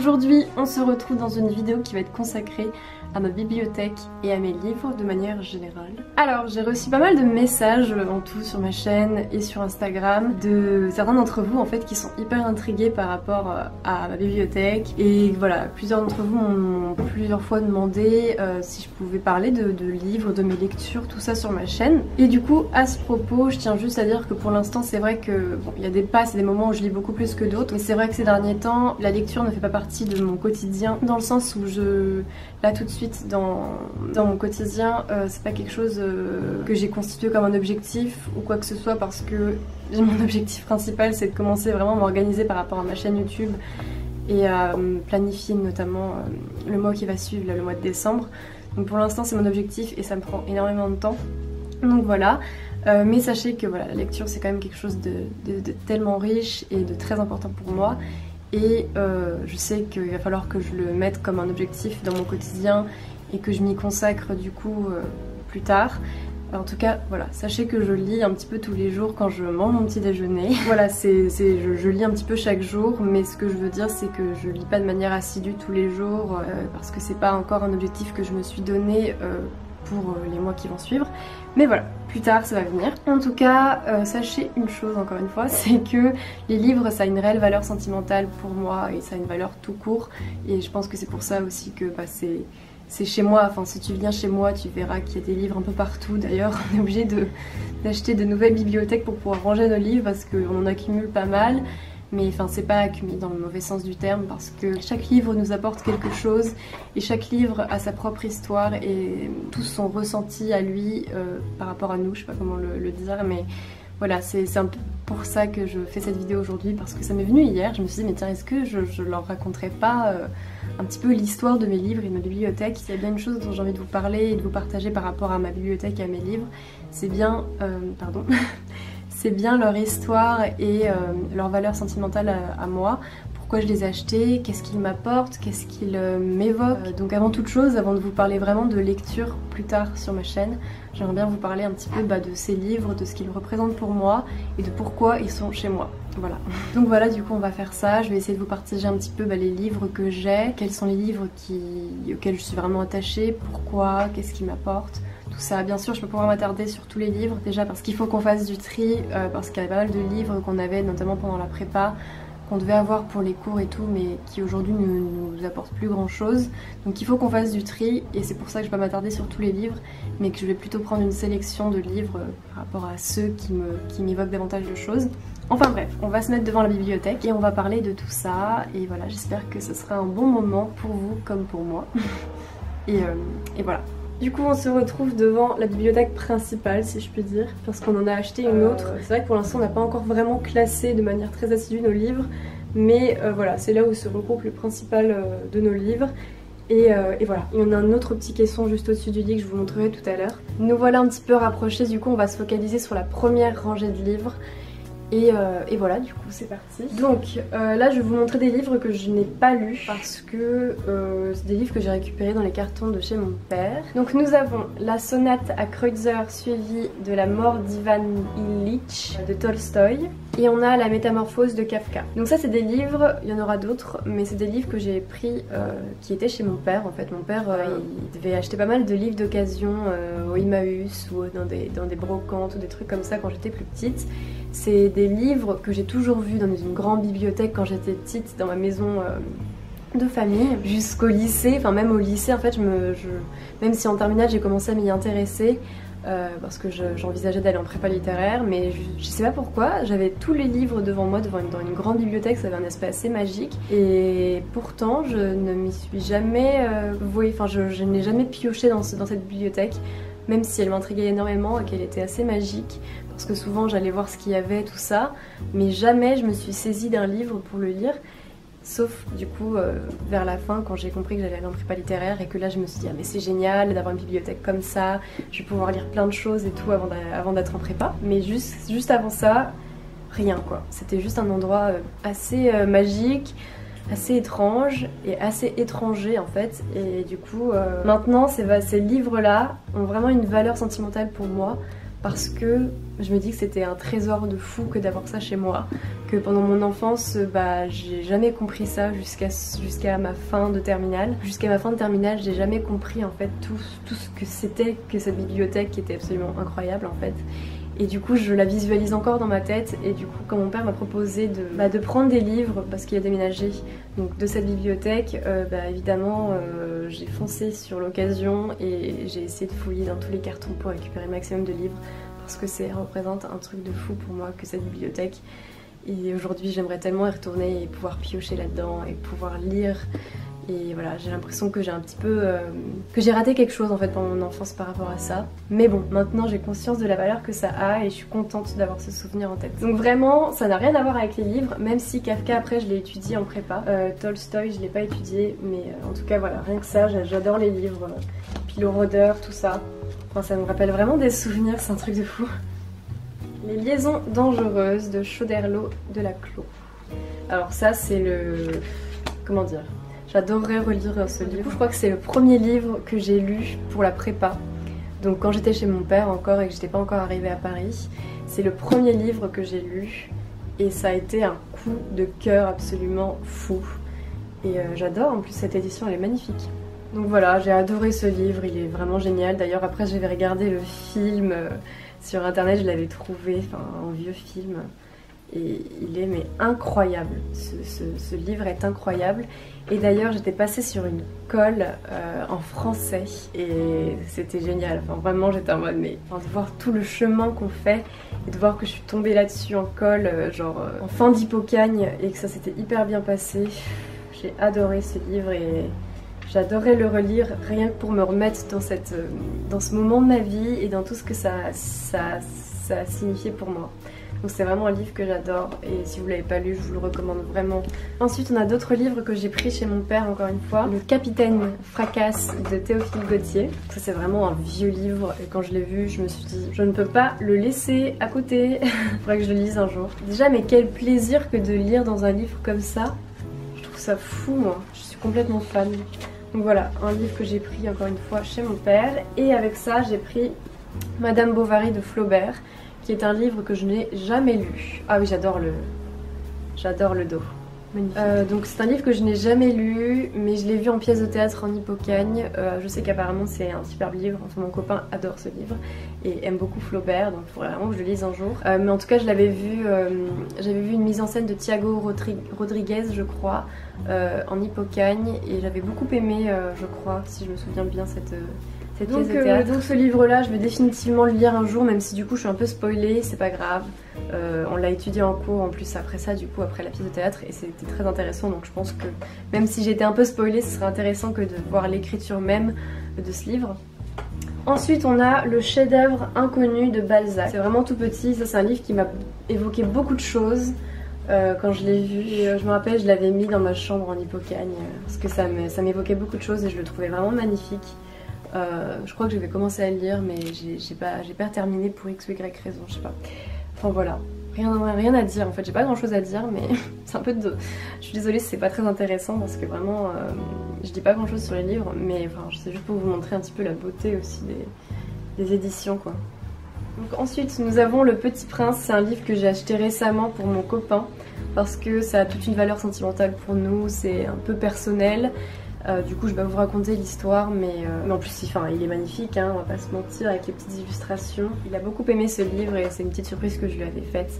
Aujourd'hui, on se retrouve dans une vidéo qui va être consacrée à ma bibliothèque et à mes livres de manière générale. Alors, j'ai reçu pas mal de messages en tout sur ma chaîne et sur Instagram de certains d'entre vous en fait qui sont hyper intrigués par rapport à ma bibliothèque. Et voilà, plusieurs d'entre vous m'ont plusieurs fois demandé si je pouvais parler de livres, de mes lectures, tout ça sur ma chaîne. Et du coup, à ce propos, je tiens juste à dire que pour l'instant, c'est vrai que bon, il y a des passes et des moments où je lis beaucoup plus que d'autres, mais c'est vrai que ces derniers temps, la lecture ne fait pas partie de mon quotidien, dans le sens où là tout de suite dans mon quotidien, c'est pas quelque chose que j'ai constitué comme un objectif ou quoi que ce soit, parce que mon objectif principal c'est de commencer vraiment à m'organiser par rapport à ma chaîne YouTube et à planifier notamment le mois qui va suivre, là, le mois de décembre. Donc pour l'instant c'est mon objectif et ça me prend énormément de temps. Donc voilà, mais sachez que voilà, la lecture c'est quand même quelque chose de tellement riche et de très important pour moi. Et je sais qu'il va falloir que je le mette comme un objectif dans mon quotidien et que je m'y consacre du coup plus tard. En tout cas, voilà, sachez que je lis un petit peu tous les jours quand je mange mon petit déjeuner. Voilà, je lis un petit peu chaque jour, mais ce que je veux dire c'est que je lis pas de manière assidue tous les jours parce que c'est pas encore un objectif que je me suis donné pour les mois qui vont suivre. Mais voilà, plus tard ça va venir. En tout cas, sachez une chose encore une fois, c'est que les livres ça a une réelle valeur sentimentale pour moi et ça a une valeur tout court. Et je pense que c'est pour ça aussi que c'est chez moi, enfin si tu viens chez moi tu verras qu'il y a des livres un peu partout. D'ailleurs on est obligé d'acheter de nouvelles bibliothèques pour pouvoir ranger nos livres parce qu'on en accumule pas mal. Mais enfin c'est pas accumulé dans le mauvais sens du terme, parce que chaque livre nous apporte quelque chose et chaque livre a sa propre histoire et tout son ressenti à lui par rapport à nous, je sais pas comment le dire, mais voilà, c'est un peu pour ça que je fais cette vidéo aujourd'hui, parce que ça m'est venu hier, je me suis dit mais tiens, est-ce que je leur raconterais pas un petit peu l'histoire de mes livres et de ma bibliothèque. S'il y a bien une chose dont j'ai envie de vous parler et de vous partager par rapport à ma bibliothèque et à mes livres, c'est bien c'est bien leur histoire et leur valeur sentimentale à moi. Pourquoi je les ai achetés, qu'est-ce qu'ils m'apportent, qu'est-ce qu'ils m'évoquent. Donc avant toute chose, avant de vous parler vraiment de lecture plus tard sur ma chaîne, j'aimerais bien vous parler un petit peu de ces livres, de ce qu'ils représentent pour moi et de pourquoi ils sont chez moi. Voilà. Donc voilà, du coup on va faire ça. Je vais essayer de vous partager un petit peu les livres que j'ai, quels sont les livres auxquels je suis vraiment attachée, pourquoi, qu'est-ce qu'ils m'apportent. Tout ça, bien sûr je peux pouvoir m'attarder sur tous les livres, déjà parce qu'il faut qu'on fasse du tri, parce qu'il y avait pas mal de livres qu'on avait notamment pendant la prépa, qu'on devait avoir pour les cours et tout, mais qui aujourd'hui ne nous apportent plus grand chose. Donc il faut qu'on fasse du tri et c'est pour ça que je ne vais pas m'attarder sur tous les livres, mais que je vais plutôt prendre une sélection de livres par rapport à ceux qui m'évoquent davantage de choses. Enfin bref, on va se mettre devant la bibliothèque et on va parler de tout ça, et voilà, j'espère que ce sera un bon moment pour vous comme pour moi. et voilà. Du coup on se retrouve devant la bibliothèque principale, si je puis dire, parce qu'on en a acheté une autre. C'est vrai que pour l'instant on n'a pas encore vraiment classé de manière très assidue nos livres, mais voilà, c'est là où se regroupe le principal de nos livres. Et voilà, il y en a un autre petit caisson juste au-dessus du lit que je vous montrerai tout à l'heure. Nous voilà un petit peu rapprochés, du coup on va se focaliser sur la première rangée de livres. Et voilà, du coup c'est parti. Donc là je vais vous montrer des livres que je n'ai pas lus parce que c'est des livres que j'ai récupérés dans les cartons de chez mon père. Donc nous avons la sonate à Kreutzer suivie de la mort d'Ivan Illich de Tolstoï. Et on a la métamorphose de Kafka. Donc ça c'est des livres, il y en aura d'autres, mais c'est des livres que j'ai pris qui étaient chez mon père en fait. Mon père il devait acheter pas mal de livres d'occasion au Emmaüs ou dans des brocantes ou des trucs comme ça quand j'étais plus petite. C'est des livres que j'ai toujours vus dans une grande bibliothèque quand j'étais petite, dans ma maison de famille, jusqu'au lycée, enfin même au lycée en fait, même si en terminale j'ai commencé à m'y intéresser, parce que j'envisageais d'aller en prépa littéraire, mais je sais pas pourquoi, j'avais tous les livres devant moi, dans une grande bibliothèque, ça avait un aspect assez magique, et pourtant je ne m'y suis jamais vouée, enfin je n'ai jamais pioché dans cette bibliothèque, même si elle m'intriguait énormément et qu'elle était assez magique, parce que souvent j'allais voir ce qu'il y avait, tout ça, mais jamais je me suis saisie d'un livre pour le lire. Sauf du coup vers la fin, quand j'ai compris que j'allais aller en prépa littéraire et que là je me suis dit ah mais c'est génial d'avoir une bibliothèque comme ça, je vais pouvoir lire plein de choses et tout avant d'être en prépa. Mais juste avant ça, rien quoi. C'était juste un endroit assez magique, assez étrange et assez étranger en fait. Et du coup maintenant ces livres là ont vraiment une valeur sentimentale pour moi, parce que je me dis que c'était un trésor de fou que d'avoir ça chez moi, que pendant mon enfance, j'ai jamais compris ça jusqu'à ma fin de terminale. Jusqu'à ma fin de terminale, j'ai jamais compris en fait tout ce que c'était que cette bibliothèque qui était absolument incroyable en fait. Et du coup je la visualise encore dans ma tête, et du coup quand mon père m'a proposé de prendre des livres parce qu'il a déménagé donc de cette bibliothèque, évidemment j'ai foncé sur l'occasion et j'ai essayé de fouiller dans tous les cartons pour récupérer le maximum de livres, parce que ça représente un truc de fou pour moi que cette bibliothèque. Et aujourd'hui j'aimerais tellement y retourner et pouvoir piocher là-dedans et pouvoir lire. Et voilà, j'ai l'impression que j'ai un petit peu... que j'ai raté quelque chose en fait pendant mon enfance par rapport à ça. Mais bon, maintenant j'ai conscience de la valeur que ça a et je suis contente d'avoir ce souvenir en tête. Donc vraiment, ça n'a rien à voir avec les livres, même si Kafka après je l'ai étudié en prépa. Tolstoï je l'ai pas étudié, mais en tout cas voilà, rien que ça, j'adore les livres. Pilo Rôdeur, tout ça. Enfin, ça me rappelle vraiment des souvenirs, c'est un truc de fou. Les liaisons dangereuses de Choderlos de la Clos. Alors ça c'est le... comment dire, j'adorerais relire ce livre. Je crois que c'est le premier livre que j'ai lu pour la prépa. Donc quand j'étais chez mon père encore et que j'étais pas encore arrivée à Paris, c'est le premier livre que j'ai lu et ça a été un coup de cœur absolument fou. Et j'adore, en plus cette édition elle est magnifique. Donc voilà, j'ai adoré ce livre, il est vraiment génial. D'ailleurs après j'avais regardé le film sur internet, je l'avais trouvé, enfin un vieux film. Et il est mais incroyable, ce livre est incroyable. Et d'ailleurs j'étais passée sur une colle en français et c'était génial, enfin vraiment j'étais en mode mais de voir tout le chemin qu'on fait et de voir que je suis tombée là-dessus en colle en fin d'Hippocagne et que ça s'était hyper bien passé. J'ai adoré ce livre et j'adorais le relire rien que pour me remettre dans ce moment de ma vie et dans tout ce que ça a signifié pour moi. Donc c'est vraiment un livre que j'adore et si vous l'avez pas lu, je vous le recommande vraiment. Ensuite on a d'autres livres que j'ai pris chez mon père encore une fois. Le Capitaine Fracasse de Théophile Gautier. Ça c'est vraiment un vieux livre et quand je l'ai vu je me suis dit je ne peux pas le laisser à côté. Il faudrait que je le lise un jour. Déjà mais quel plaisir que de lire dans un livre comme ça. Je trouve ça fou moi, je suis complètement fan. Donc voilà, un livre que j'ai pris encore une fois chez mon père. Et avec ça j'ai pris Madame Bovary de Flaubert, qui est un livre que je n'ai jamais lu. Ah oui, j'adore le dos. Donc c'est un livre que je n'ai jamais lu, mais je l'ai vu en pièce de théâtre en Hippocagne. Je sais qu'apparemment c'est un superbe livre, enfin mon copain adore ce livre et aime beaucoup Flaubert, donc il faudrait vraiment que je le lise un jour. Mais en tout cas je l'avais vu, j'avais vu une mise en scène de Thiago Rodriguez je crois, en Hippocagne et j'avais beaucoup aimé, je crois, si je me souviens bien cette pièce de théâtre. Donc ce livre là je vais définitivement le lire un jour, même si du coup je suis un peu spoilée, c'est pas grave. On l'a étudié en cours en plus après ça, du coup après la pièce de théâtre, et c'était très intéressant, donc je pense que même si j'étais un peu spoilée, ce serait intéressant que de voir l'écriture même de ce livre. Ensuite on a le chef-d'œuvre inconnu de Balzac. C'est vraiment tout petit, ça c'est un livre qui m'a évoqué beaucoup de choses quand je l'ai vu. Et, je me rappelle je l'avais mis dans ma chambre en Hippocagne parce que ça m'évoquait beaucoup de choses et je le trouvais vraiment magnifique. Je crois que je vais commencer à le lire mais j'ai pas terminé pour x ou y raison, je sais pas. Enfin voilà, rien à dire en fait, j'ai pas grand chose à dire mais c'est un peu de... Je suis désolée si c'est pas très intéressant parce que vraiment je dis pas grand chose sur les livres, mais enfin c'est juste pour vous montrer un petit peu la beauté aussi des éditions quoi. Donc ensuite nous avons Le Petit Prince, c'est un livre que j'ai acheté récemment pour mon copain parce que ça a toute une valeur sentimentale pour nous, c'est un peu personnel. Du coup je vais pas vous raconter l'histoire mais en plus il est magnifique hein, on va pas se mentir, avec les petites illustrations. Il a beaucoup aimé ce livre et c'est une petite surprise que je lui avais faite.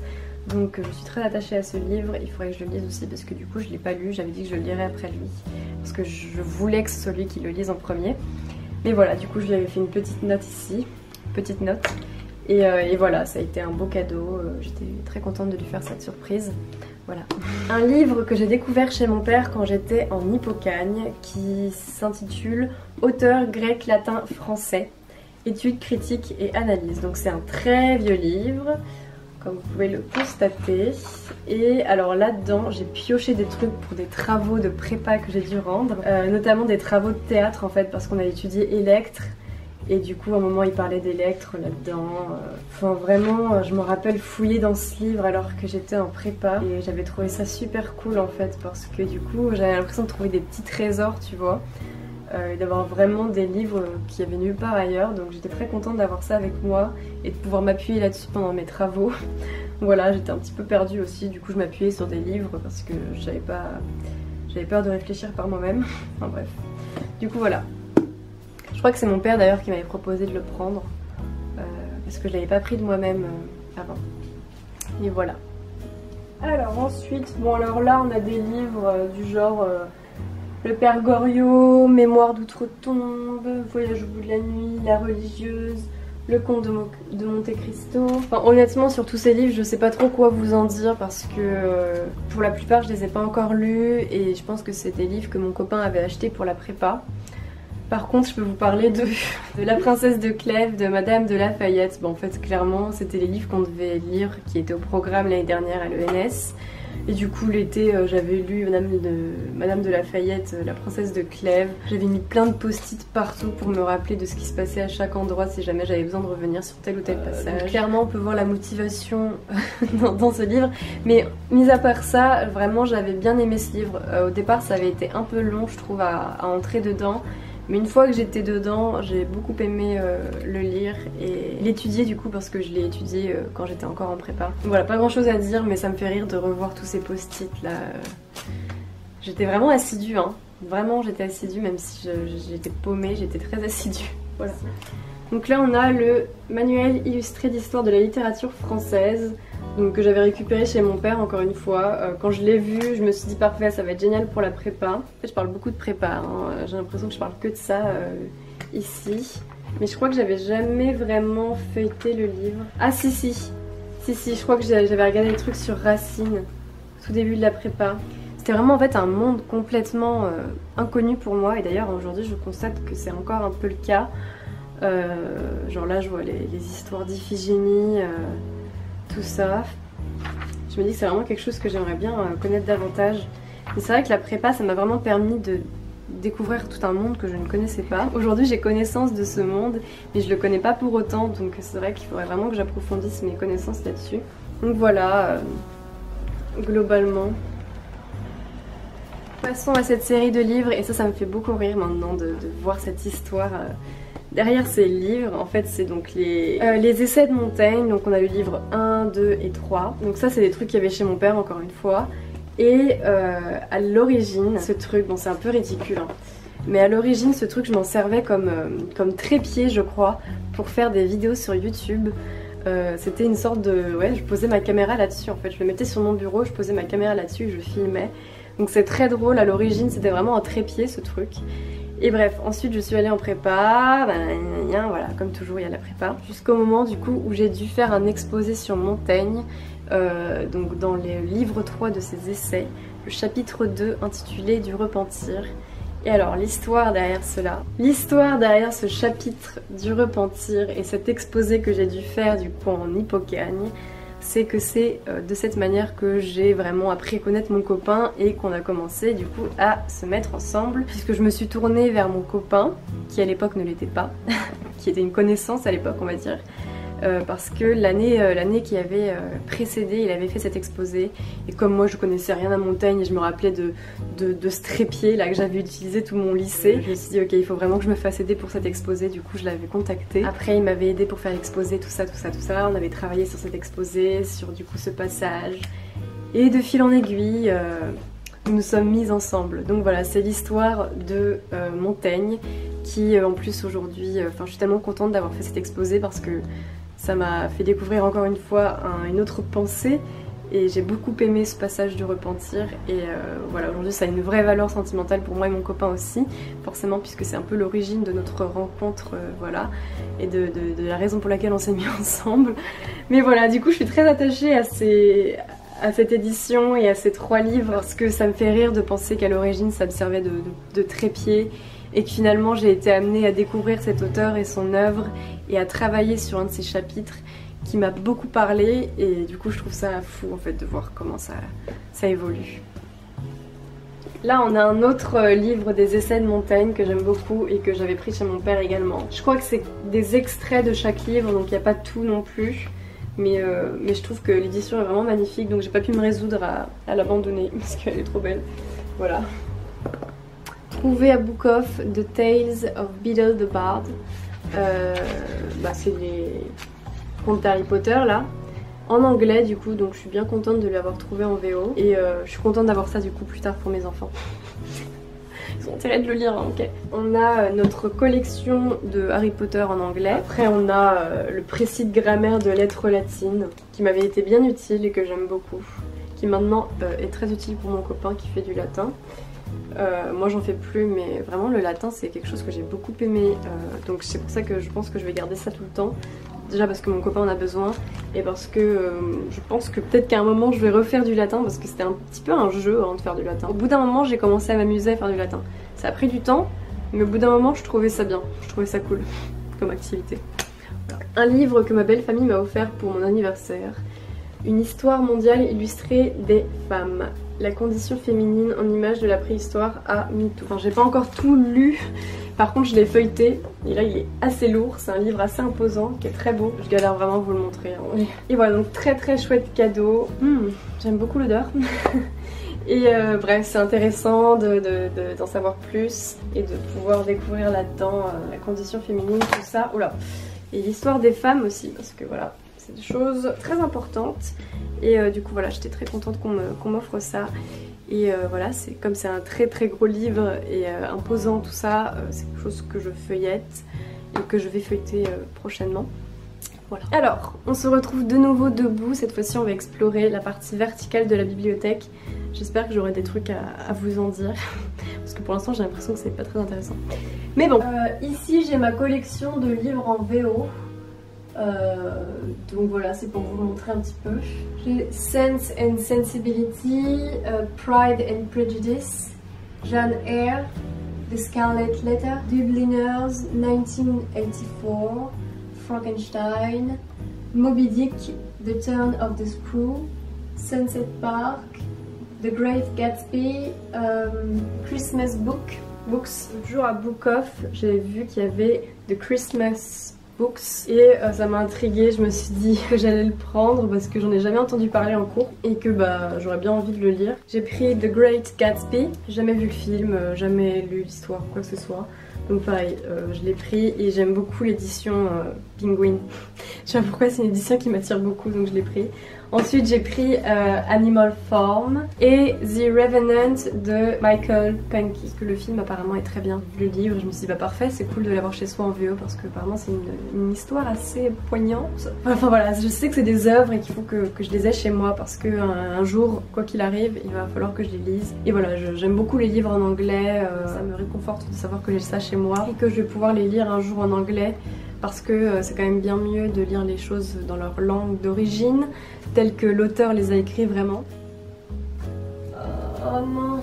Donc je suis très attachée à ce livre, il faudrait que je le lise aussi parce que du coup je l'ai pas lu, j'avais dit que je le lirais après lui parce que je voulais que ce soit lui qui le lise en premier. Mais voilà, du coup je lui avais fait une petite note ici, petite note. Et voilà, ça a été un beau cadeau, j'étais très contente de lui faire cette surprise. Voilà. Un livre que j'ai découvert chez mon père quand j'étais en Hippocagne qui s'intitule Auteur grec, latin, français, études critiques et analyses. Donc c'est un très vieux livre, comme vous pouvez le constater. Et alors là-dedans, j'ai pioché des trucs pour des travaux de prépa que j'ai dû rendre, notamment des travaux de théâtre en fait, parce qu'on a étudié Électre. Et du coup, à un moment, il parlait d'Électre là-dedans. Enfin, vraiment, je me rappelle fouiller dans ce livre alors que j'étais en prépa. Et j'avais trouvé ça super cool en fait, parce que du coup, j'avais l'impression de trouver des petits trésors, tu vois. Et d'avoir vraiment des livres qui avaient nulle part ailleurs. Donc j'étais très contente d'avoir ça avec moi et de pouvoir m'appuyer là-dessus pendant mes travaux. Voilà, j'étais un petit peu perdue aussi, du coup je m'appuyais sur des livres parce que j'avais peur de réfléchir par moi-même. Enfin bref. Du coup voilà. Je crois que c'est mon père d'ailleurs qui m'avait proposé de le prendre parce que je l'avais pas pris de moi-même avant. Et voilà. Alors ensuite, bon alors là on a des livres du genre Le Père Goriot, Mémoire d'outre-tombe, Voyage au bout de la nuit, La religieuse, Le Comte de Monte Cristo. Enfin honnêtement sur tous ces livres je sais pas trop quoi vous en dire parce que pour la plupart je les ai pas encore lus et je pense que c'est des livres que mon copain avait acheté pour la prépa. Par contre je peux vous parler de La Princesse de Clèves de Madame de La Fayette. Bon, en fait clairement c'était les livres qu'on devait lire qui étaient au programme l'année dernière à l'ENS. Et du coup l'été j'avais lu Madame de La Fayette, La Princesse de Clèves. J'avais mis plein de post-it partout pour me rappeler de ce qui se passait à chaque endroit si jamais j'avais besoin de revenir sur tel ou tel passage. Donc, clairement on peut voir la motivation dans ce livre. Mais mis à part ça, vraiment j'avais bien aimé ce livre. Au départ ça avait été un peu long je trouve à entrer dedans. Mais une fois que j'étais dedans, j'ai beaucoup aimé le lire et l'étudier du coup parce que je l'ai étudié quand j'étais encore en prépa. Voilà, pas grand chose à dire mais ça me fait rire de revoir tous ces post-it là. J'étais vraiment assidue, hein. Vraiment j'étais assidue même si j'étais paumée, j'étais très assidue. Voilà. Donc là on a le manuel illustré d'histoire de la littérature française. Donc que j'avais récupéré chez mon père encore une fois. Quand je l'ai vu, je me suis dit parfait, ça va être génial pour la prépa. En fait, je parle beaucoup de prépa, hein. J'ai l'impression que je parle que de ça ici. Mais je crois que j'avais jamais vraiment feuilleté le livre. Ah si, je crois que j'avais regardé des trucs sur Racine, tout début de la prépa. C'était vraiment en fait un monde complètement inconnu pour moi. Et d'ailleurs aujourd'hui je constate que c'est encore un peu le cas. Genre là je vois les histoires d'Iphigénie. Tout ça, je me dis que c'est vraiment quelque chose que j'aimerais bien connaître davantage. Mais c'est vrai que la prépa ça m'a vraiment permis de découvrir tout un monde que je ne connaissais pas. Aujourd'hui j'ai connaissance de ce monde mais je le connais pas pour autant, donc c'est vrai qu'il faudrait vraiment que j'approfondisse mes connaissances là-dessus. Donc voilà, globalement. Passons à cette série de livres et ça me fait beaucoup rire maintenant de voir cette histoire. Derrière ces livres, en fait, c'est donc les essais de Montaigne. Donc on a le livre 1, 2 et 3. Donc ça, c'est des trucs qu'il y avait chez mon père, encore une fois. Et à l'origine, ce truc, bon c'est un peu ridicule, hein, mais à l'origine, ce truc, je m'en servais comme trépied, je crois, pour faire des vidéos sur YouTube. C'était une sorte de... Ouais, je posais ma caméra là-dessus, en fait. Je le mettais sur mon bureau, je posais ma caméra là-dessus et je filmais. Donc c'est très drôle, à l'origine, c'était vraiment un trépied, ce truc. Et bref, ensuite je suis allée en prépa, voilà, comme toujours il y a la prépa. Jusqu'au moment du coup où j'ai dû faire un exposé sur Montaigne, donc dans le livre 3 de ses essais, le chapitre 2 intitulé Du Repentir. Et alors l'histoire derrière cela, l'histoire derrière ce chapitre du Repentir et cet exposé que j'ai dû faire du coup en Hippocagne, c'est que c'est de cette manière que j'ai vraiment appris à connaître mon copain et qu'on a commencé du coup à se mettre ensemble, puisque je me suis tournée vers mon copain, qui à l'époque ne l'était pas, qui était une connaissance à l'époque on va dire, parce que l'année qui avait précédé, il avait fait cet exposé et comme moi je connaissais rien à Montaigne et je me rappelais de ce trépied là que j'avais utilisé tout mon lycée, je me suis dit ok, il faut vraiment que je me fasse aider pour cet exposé. Du coup je l'avais contacté, après il m'avait aidé pour faire l'exposé, tout ça, on avait travaillé sur cet exposé, sur du coup ce passage et de fil en aiguille nous nous sommes mis ensemble. Donc voilà, c'est l'histoire de Montaigne qui en plus aujourd'hui, je suis tellement contente d'avoir fait cet exposé parce que ça m'a fait découvrir encore une fois une autre pensée et j'ai beaucoup aimé ce passage du Repentir et voilà, aujourd'hui ça a une vraie valeur sentimentale pour moi et mon copain aussi, forcément puisque c'est un peu l'origine de notre rencontre, voilà, et de la raison pour laquelle on s'est mis ensemble. Mais voilà, du coup je suis très attachée à cette édition et à ces 3 livres parce que ça me fait rire de penser qu'à l'origine ça me servait de trépied et que finalement j'ai été amenée à découvrir cet auteur et son œuvre et à travailler sur un de ses chapitres qui m'a beaucoup parlé et du coup je trouve ça fou en fait de voir comment ça évolue. Là on a un autre livre des essais de Montaigne que j'aime beaucoup et que j'avais pris chez mon père également. Je crois que c'est des extraits de chaque livre donc il n'y a pas tout non plus. Mais je trouve que l'édition est vraiment magnifique donc j'ai pas pu me résoudre à l'abandonner parce qu'elle est trop belle. Voilà. Trouvé à Book Off The Tales of Beedle the Bard. C'est les contes d'Harry Potter là. en anglais du coup, donc je suis bien contente de l'avoir trouvé en VO. Et je suis contente d'avoir ça du coup plus tard pour mes enfants. Ils ont intérêt de le lire, hein, ok. On a notre collection de Harry Potter en anglais. Après on a le précis de grammaire de lettres latines qui m'avait été bien utile et que j'aime beaucoup. Qui maintenant est très utile pour mon copain qui fait du latin. Moi j'en fais plus, mais vraiment le latin c'est quelque chose que j'ai beaucoup aimé, donc c'est pour ça que je pense que je vais garder ça tout le temps. Déjà parce que mon copain en a besoin, et parce que je pense que peut-être qu'à un moment je vais refaire du latin, parce que c'était un petit peu un jeu de faire du latin. Au bout d'un moment j'ai commencé à m'amuser à faire du latin. Ça a pris du temps, mais au bout d'un moment je trouvais ça bien, je trouvais ça cool comme activité. Voilà. Un livre que ma belle famille m'a offert pour mon anniversaire. Une histoire mondiale illustrée des femmes. La condition féminine en images de la préhistoire à MeToo. Enfin, j'ai pas encore tout lu, par contre je l'ai feuilleté et là il est assez lourd, c'est un livre assez imposant qui est très beau. Je galère vraiment à vous le montrer. Hein. Et voilà, donc très très chouette cadeau. J'aime beaucoup l'odeur. Et bref, c'est intéressant d'en savoir plus et de pouvoir découvrir là-dedans la condition féminine, tout ça. Oula. Et l'histoire des femmes aussi, parce que voilà, c'est des choses très importantes. Et du coup voilà, j'étais très contente qu'on m'offre ça. Et voilà, c'est comme c'est un très très gros livre et imposant tout ça, c'est quelque chose que je feuillette et que je vais feuilleter prochainement. Voilà. Alors, on se retrouve de nouveau debout. Cette fois-ci, on va explorer la partie verticale de la bibliothèque. J'espère que j'aurai des trucs à vous en dire. Parce que pour l'instant, j'ai l'impression que c'est pas très intéressant. Mais bon. Ici, j'ai ma collection de livres en VO. Donc voilà, c'est pour vous montrer un petit peu. J'ai Sense and Sensibility, Pride and Prejudice, Jane Eyre, The Scarlet Letter, Dubliners 1984, Frankenstein, Moby Dick, The Turn of the Screw, Sunset Park, The Great Gatsby, Christmas Books. Toujours à Book Off, j'ai vu qu'il y avait The Christmas Books et ça m'a intriguée. Je me suis dit que j'allais le prendre parce que j'en ai jamais entendu parler en cours et que j'aurais bien envie de le lire. J'ai pris The Great Gatsby, jamais vu le film, jamais lu l'histoire, quoi que ce soit. Donc pareil, je l'ai pris et j'aime beaucoup l'édition Penguin. Je sais pas pourquoi, c'est une édition qui m'attire beaucoup, donc je l'ai pris. Ensuite j'ai pris Animal Farm et The Revenant de Michael Punke. Parce que le film apparemment est très bien. Le livre, je me suis dit bah parfait, c'est cool de l'avoir chez soi en VO parce que apparemment c'est une histoire assez poignante. Enfin voilà, je sais que c'est des œuvres et qu'il faut que je les ai chez moi parce que un jour, quoi qu'il arrive, il va falloir que je les lise. Et voilà, j'aime beaucoup les livres en anglais, ça me réconforte de savoir que j'ai ça chez moi et que je vais pouvoir les lire un jour en anglais. Parce que c'est quand même bien mieux de lire les choses dans leur langue d'origine, telles que l'auteur les a écrits vraiment. Oh non!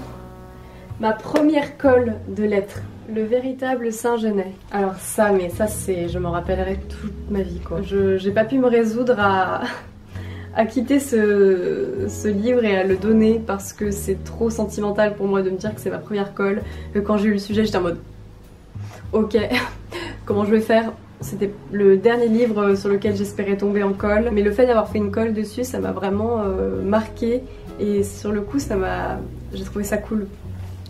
Ma première colle de lettres, le véritable Saint-Genès. Alors ça, mais ça c'est, je m'en rappellerai toute ma vie quoi. J'ai pas pu me résoudre à quitter ce livre et à le donner parce que c'est trop sentimental pour moi de me dire que c'est ma première colle. Que quand j'ai eu le sujet j'étais en mode ok, comment je vais faire? C'était le dernier livre sur lequel j'espérais tomber en colle, mais le fait d'avoir fait une colle dessus, ça m'a vraiment marqué et sur le coup, j'ai trouvé ça cool.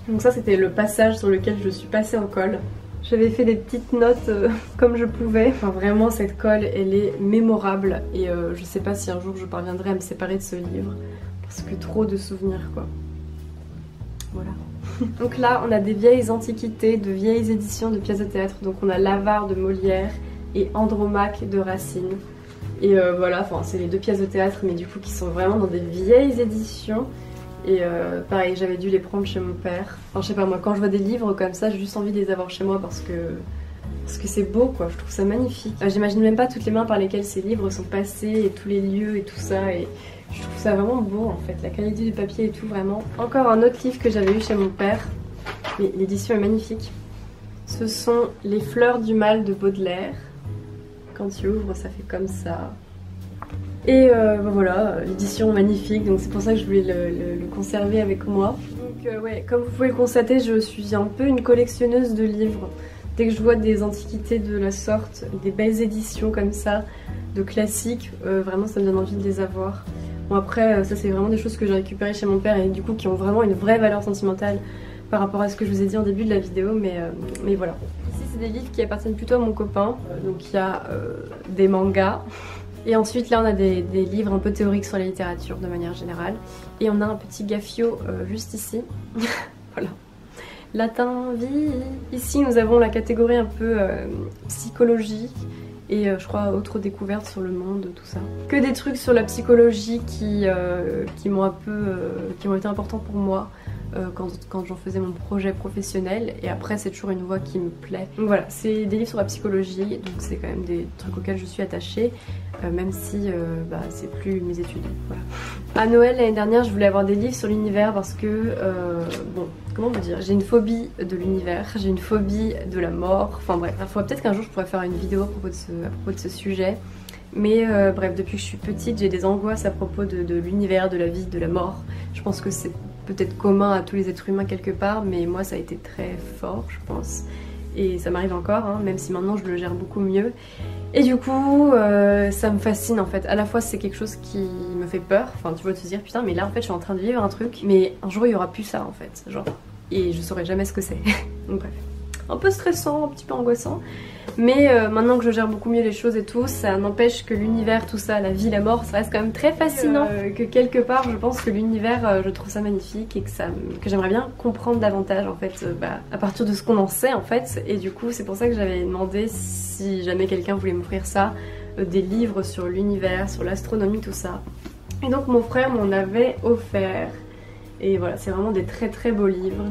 Donc ça, c'était le passage sur lequel je suis passée en colle. J'avais fait des petites notes comme je pouvais. Enfin vraiment, cette colle, elle est mémorable et je sais pas si un jour je parviendrai à me séparer de ce livre parce que trop de souvenirs quoi. Voilà. Donc là on a des vieilles antiquités, de vieilles éditions de pièces de théâtre. Donc on a l'Avare de Molière et Andromaque de Racine. Et voilà, enfin c'est les deux pièces de théâtre mais du coup qui sont vraiment dans des vieilles éditions. Et pareil, j'avais dû les prendre chez mon père. Enfin je sais pas moi, quand je vois des livres comme ça j'ai juste envie de les avoir chez moi parce que c'est beau quoi, je trouve ça magnifique. J'imagine même pas toutes les mains par lesquelles ces livres sont passés et tous les lieux et tout ça. Et je trouve ça vraiment beau en fait, la qualité du papier et tout vraiment. Encore un autre livre que j'avais eu chez mon père, mais l'édition est magnifique. Ce sont Les Fleurs du Mal de Baudelaire. Quand tu ouvres ça fait comme ça. Et voilà, l'édition magnifique, donc c'est pour ça que je voulais le conserver avec moi. Donc ouais, comme vous pouvez le constater, je suis un peu une collectionneuse de livres. Dès que je vois des antiquités de la sorte, des belles éditions comme ça, de classiques, vraiment ça me donne envie de les avoir. Bon après, ça c'est vraiment des choses que j'ai récupérées chez mon père et du coup qui ont vraiment une vraie valeur sentimentale par rapport à ce que je vous ai dit en début de la vidéo, mais voilà. Ici c'est des livres qui appartiennent plutôt à mon copain, donc il y a des mangas Et ensuite là on a des livres un peu théoriques sur la littérature de manière générale. Et on a un petit gaffio juste ici. Voilà. Latin, vie. Ici nous avons la catégorie un peu psychologie. Et je crois autres découvertes sur le monde, tout ça. Que des trucs sur la psychologie qui m'ont été importants pour moi quand j'en faisais mon projet professionnel. Et après c'est toujours une voie qui me plaît. Donc voilà, c'est des livres sur la psychologie, donc c'est quand même des trucs auxquels je suis attachée, même si c'est plus mes études. Voilà. À Noël l'année dernière je voulais avoir des livres sur l'univers parce que, bon, comment vous dire, j'ai une phobie de l'univers, j'ai une phobie de la mort, enfin bref, il faudrait peut-être qu'un jour je pourrais faire une vidéo à propos de ce sujet. Mais bref, depuis que je suis petite, j'ai des angoisses à propos de l'univers, de la vie, de la mort. Je pense que c'est peut-être commun à tous les êtres humains quelque part, mais moi ça a été très fort, je pense. Et ça m'arrive encore, hein, même si maintenant je le gère beaucoup mieux. Et du coup, ça me fascine en fait. À la fois c'est quelque chose qui me fait peur, enfin tu vois, te dire putain mais là en fait je suis en train de vivre un truc, mais un jour il y aura plus ça en fait, genre. Et je saurai jamais ce que c'est. Donc bref. Un peu stressant, un petit peu angoissant. Mais maintenant que je gère beaucoup mieux les choses et tout, ça n'empêche que l'univers, tout ça, la vie, la mort, ça reste quand même très fascinant. Que quelque part, je pense que l'univers, je trouve ça magnifique et que j'aimerais bien comprendre davantage en fait, à partir de ce qu'on en sait en fait. Et du coup, c'est pour ça que j'avais demandé si jamais quelqu'un voulait m'offrir ça, des livres sur l'univers, sur l'astronomie, tout ça. Et donc mon frère m'en avait offert. Et voilà, c'est vraiment des très très beaux livres.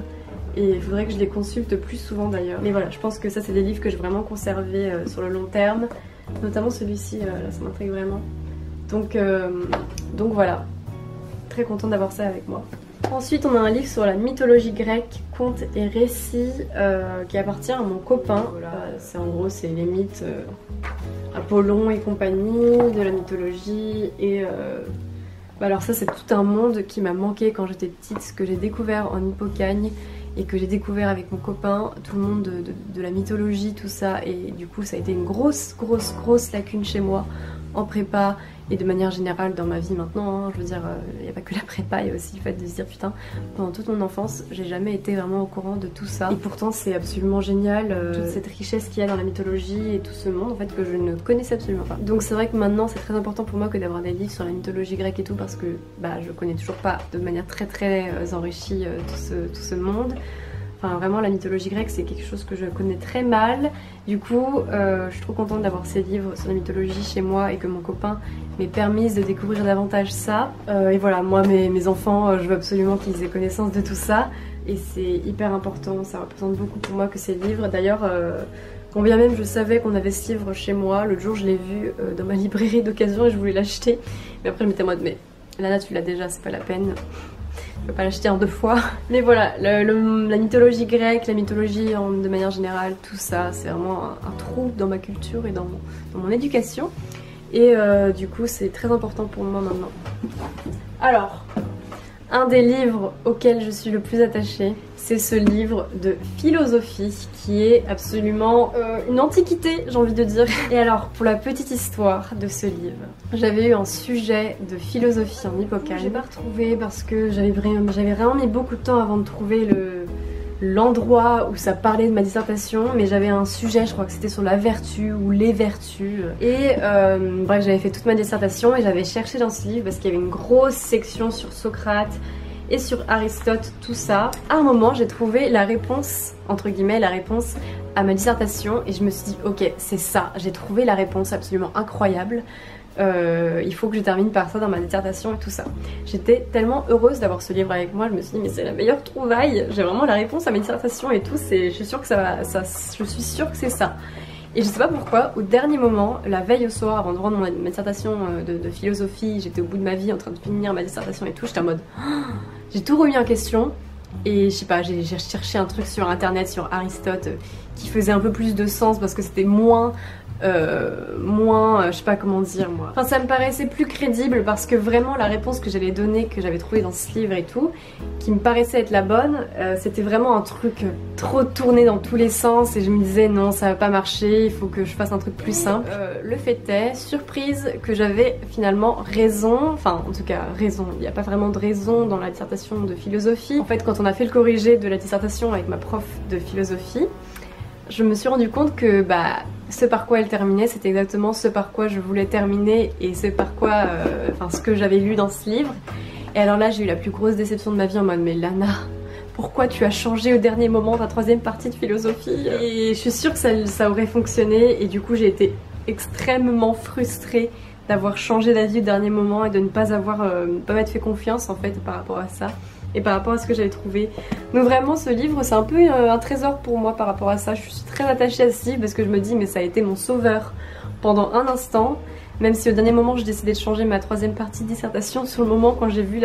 Et il faudrait que je les consulte plus souvent d'ailleurs. Mais voilà, je pense que ça c'est des livres que je vais vraiment conserver sur le long terme. Notamment celui-ci, là ça m'intrigue vraiment. Donc voilà, très contente d'avoir ça avec moi. Ensuite on a un livre sur la mythologie grecque, contes et récits qui appartient à mon copain. Voilà, c'est en gros c'est les mythes Apollon et compagnie, de la mythologie et... alors ça c'est tout un monde qui m'a manqué quand j'étais petite, que j'ai découvert en Hippocagne et que j'ai découvert avec mon copain, tout le monde de la mythologie, tout ça, et du coup ça a été une grosse lacune chez moi en prépa et de manière générale dans ma vie maintenant, hein. Je veux dire, il n'y a pas que la prépa, il y a aussi le fait de se dire putain, pendant toute mon enfance j'ai jamais été vraiment au courant de tout ça et pourtant c'est absolument génial, toute cette richesse qu'il y a dans la mythologie et tout ce monde en fait que je ne connaissais absolument pas. Donc c'est vrai que maintenant c'est très important pour moi que d'avoir des livres sur la mythologie grecque et tout parce que je connais toujours pas de manière très enrichie tout ce monde. Enfin vraiment la mythologie grecque c'est quelque chose que je connais très mal. Du coup je suis trop contente d'avoir ces livres sur la mythologie chez moi et que mon copain m'ait permis de découvrir davantage ça. Et voilà, moi mes enfants je veux absolument qu'ils aient connaissance de tout ça. Et c'est hyper important, ça représente beaucoup pour moi que ces livres. D'ailleurs quand bien même je savais qu'on avait ce livre chez moi, l'autre jour je l'ai vu dans ma librairie d'occasion et je voulais l'acheter. Mais après je m'étais en mode mais Lana tu l'as déjà, c'est pas la peine. Je peux pas l'acheter en 2 fois. Mais voilà, la mythologie grecque, la mythologie de manière générale, tout ça, c'est vraiment un trou dans ma culture et dans mon éducation. Et du coup, c'est très important pour moi maintenant. Alors, un des livres auxquels je suis le plus attachée, c'est ce livre de philosophie qui est absolument une antiquité, j'ai envie de dire. Et alors, pour la petite histoire de ce livre, j'avais eu un sujet de philosophie en Hippocagne. J'ai pas retrouvé parce que j'avais vraiment mis beaucoup de temps avant de trouver l'endroit où ça parlait de ma dissertation, mais j'avais un sujet, je crois que c'était sur la vertu ou les vertus. Et bref, j'avais fait toute ma dissertation et j'avais cherché dans ce livre parce qu'il y avait une grosse section sur Socrate et sur Aristote, tout ça. À un moment, j'ai trouvé la réponse, entre guillemets, la réponse à ma dissertation et je me suis dit, ok, c'est ça, j'ai trouvé la réponse absolument incroyable. Il faut que je termine par ça dans ma dissertation et tout ça. J'étais tellement heureuse d'avoir ce livre avec moi, je me suis dit mais c'est la meilleure trouvaille, j'ai vraiment la réponse à ma dissertation et tout, je suis sûre que je suis sûre que c'est ça. Et je sais pas pourquoi, au dernier moment, la veille au soir, avant de rendre ma dissertation de philosophie, j'étais au bout de ma vie en train de finir ma dissertation et tout, j'étais en mode j'ai tout remis en question et je sais pas, j'ai cherché un truc sur internet sur Aristote qui faisait un peu plus de sens parce que c'était moins je sais pas comment dire moi. Enfin ça me paraissait plus crédible parce que vraiment la réponse que j'allais donner, que j'avais trouvée dans ce livre et tout, qui me paraissait être la bonne, c'était vraiment un truc trop tourné dans tous les sens et je me disais non ça va pas marcher, il faut que je fasse un truc plus simple. Le fait est, surprise, que j'avais finalement raison, enfin en tout cas raison, il n'y a pas vraiment de raison dans la dissertation de philosophie. En fait quand on a fait le corrigé de la dissertation avec ma prof de philosophie, je me suis rendu compte que ce par quoi elle terminait, c'était exactement ce par quoi je voulais terminer et ce par quoi, ce que j'avais lu dans ce livre. Et alors là j'ai eu la plus grosse déception de ma vie en mode mais Lana, pourquoi tu as changé au dernier moment ta 3e partie de philosophie? Et je suis sûre que ça aurait fonctionné et du coup j'ai été extrêmement frustrée d'avoir changé d'avis au dernier moment et de ne pas m'être fait confiance en fait par rapport à ça et par rapport à ce que j'avais trouvé. Donc vraiment ce livre c'est un peu un trésor pour moi par rapport à ça. Je suis très attachée à ce livre parce que je me dis mais ça a été mon sauveur pendant un instant, même si au dernier moment j'ai décidé de changer ma 3e partie de dissertation. Sur le moment quand j'ai vu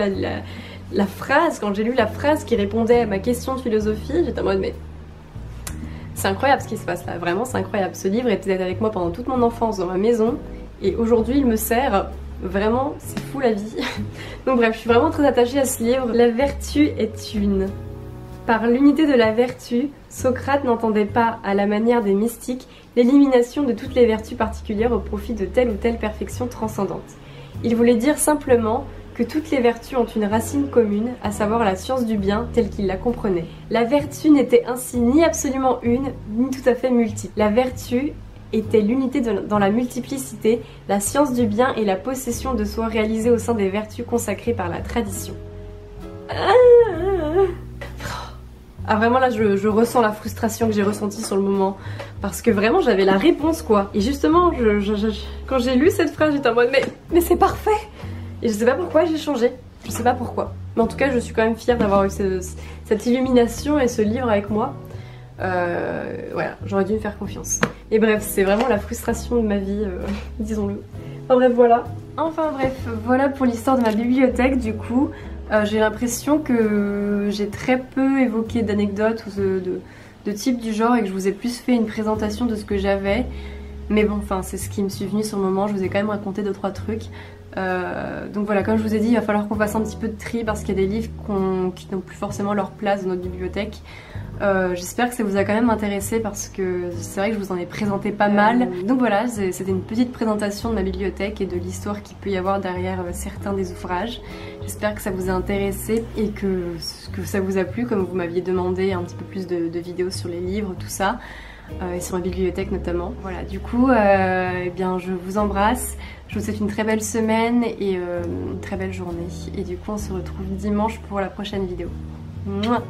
quand j'ai lu la phrase qui répondait à ma question de philosophie, j'étais en mode mais c'est incroyable ce qui se passe là, vraiment c'est incroyable. Ce livre était avec moi pendant toute mon enfance dans ma maison et aujourd'hui il me sert, vraiment c'est fou la vie. Donc bref, je suis vraiment très attachée à ce livre. La vertu est une. Par l'unité de la vertu, Socrate n'entendait pas, à la manière des mystiques, l'élimination de toutes les vertus particulières au profit de telle ou telle perfection transcendante. Il voulait dire simplement que toutes les vertus ont une racine commune, à savoir la science du bien telle qu'il la comprenait. La vertu n'était ainsi ni absolument une, ni tout à fait multiple. La vertu était l'unité dans la multiplicité, la science du bien et la possession de soi réalisée au sein des vertus consacrées par la tradition. Ah vraiment là je ressens la frustration que j'ai ressentie sur le moment parce que vraiment j'avais la réponse quoi. Et justement quand j'ai lu cette phrase j'étais en mode mais c'est parfait. Et je sais pas pourquoi j'ai changé, je sais pas pourquoi. Mais en tout cas je suis quand même fière d'avoir eu cette illumination et ce livre avec moi. Voilà, j'aurais dû me faire confiance. Et bref, c'est vraiment la frustration de ma vie, disons-le. Enfin bref, voilà. Enfin bref, voilà pour l'histoire de ma bibliothèque du coup. J'ai l'impression que j'ai très peu évoqué d'anecdotes ou de types du genre et que je vous ai plus fait une présentation de ce que j'avais. Mais bon, enfin c'est ce qui me suis venu sur le moment, je vous ai quand même raconté 2-3 trucs. Donc voilà, comme je vous ai dit, il va falloir qu'on fasse un petit peu de tri parce qu'il y a des livres qui n'ont plus forcément leur place dans notre bibliothèque. J'espère que ça vous a quand même intéressé parce que c'est vrai que je vous en ai présenté pas mal. Donc voilà, c'était une petite présentation de ma bibliothèque et de l'histoire qu'il peut y avoir derrière certains des ouvrages. J'espère que ça vous a intéressé et que ça vous a plu, comme vous m'aviez demandé un petit peu plus de vidéos sur les livres, tout ça. Et sur ma bibliothèque notamment. Voilà, du coup, eh bien, je vous embrasse. Je vous souhaite une très belle semaine et une très belle journée. Et du coup, on se retrouve dimanche pour la prochaine vidéo. Mouah.